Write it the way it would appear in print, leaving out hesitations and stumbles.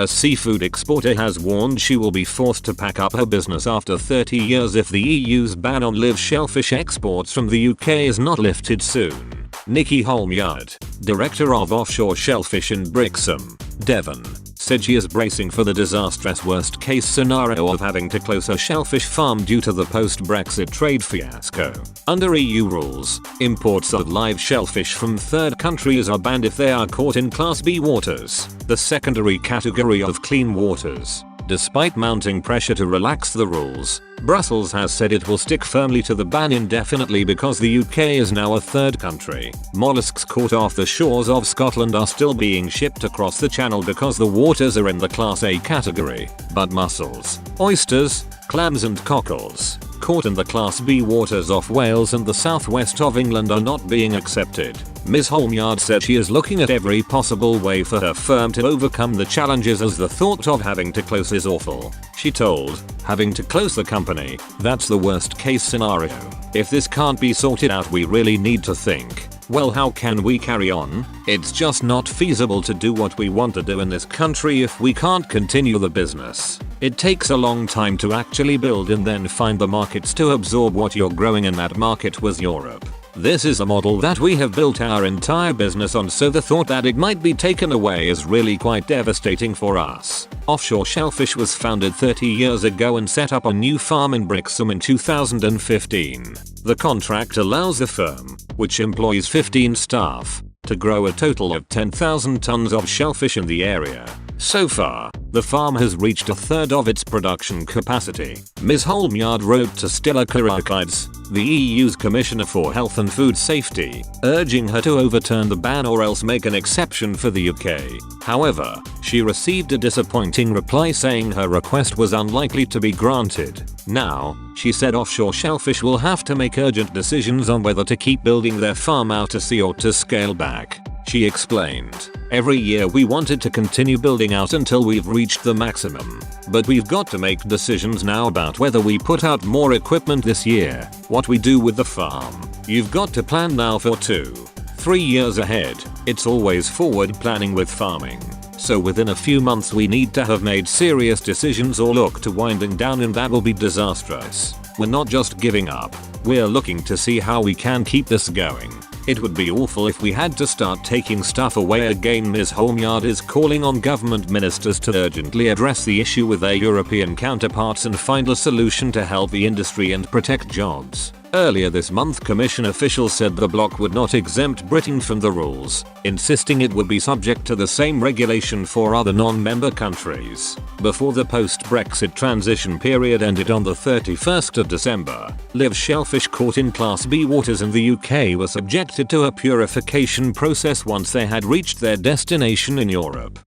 A seafood exporter has warned she will be forced to pack up her business after 30 years if the EU's ban on live shellfish exports from the UK is not lifted soon. Nikki Holmyard, director of offshore shellfish in Brixham, Devon, said she is bracing for the disastrous worst case scenario of having to close her shellfish farm due to the post-Brexit trade fiasco. Under EU rules, imports of live shellfish from third countries are banned if they are caught in Class B waters, the secondary category of clean waters. Despite mounting pressure to relax the rules, Brussels has said it will stick firmly to the ban indefinitely because the UK is now a third country. Mollusks caught off the shores of Scotland are still being shipped across the channel because the waters are in the Class A category, but mussels, oysters, clams and cockles, caught in the Class B waters off Wales and the southwest of England are not being accepted. Ms. Holmyard said she is looking at every possible way for her firm to overcome the challenges as the thought of having to close is awful. She told, having to close the company, that's the worst case scenario. If this can't be sorted out we really need to think, well, how can we carry on? It's just not feasible to do what we want to do in this country if we can't continue the business. It takes a long time to actually build and then find the markets to absorb what you're growing, and that market was Europe. This is a model that we have built our entire business on, so the thought that it might be taken away is really quite devastating for us. Offshore Shellfish was founded 30 years ago and set up a new farm in Brixham in 2015. The contract allows the firm, which employs 15 staff, to grow a total of 10,000 tons of shellfish in the area. So far, the farm has reached a third of its production capacity. Ms. Holmyard wrote to Stella Kyriakides, the EU's Commissioner for Health and Food Safety, urging her to overturn the ban or else make an exception for the UK. However, she received a disappointing reply saying her request was unlikely to be granted. Now, she said offshore shellfish will have to make urgent decisions on whether to keep building their farm out to sea or to scale back. She explained, every year we wanted to continue building out until we've reached the maximum. But we've got to make decisions now about whether we put out more equipment this year, what we do with the farm. You've got to plan now for 2-3 years ahead. It's always forward planning with farming. So within a few months we need to have made serious decisions or look to winding down, and that will be disastrous. We're not just giving up. We're looking to see how we can keep this going. It would be awful if we had to start taking stuff away again. Ms. Holmyard is calling on government ministers to urgently address the issue with their European counterparts and find a solution to help the industry and protect jobs. Earlier this month, Commission officials said the bloc would not exempt Britain from the rules, insisting it would be subject to the same regulation for other non-member countries. Before the post-Brexit transition period ended on the 31st of December, live shellfish caught in Class B waters in the UK were subjected to a purification process once they had reached their destination in Europe.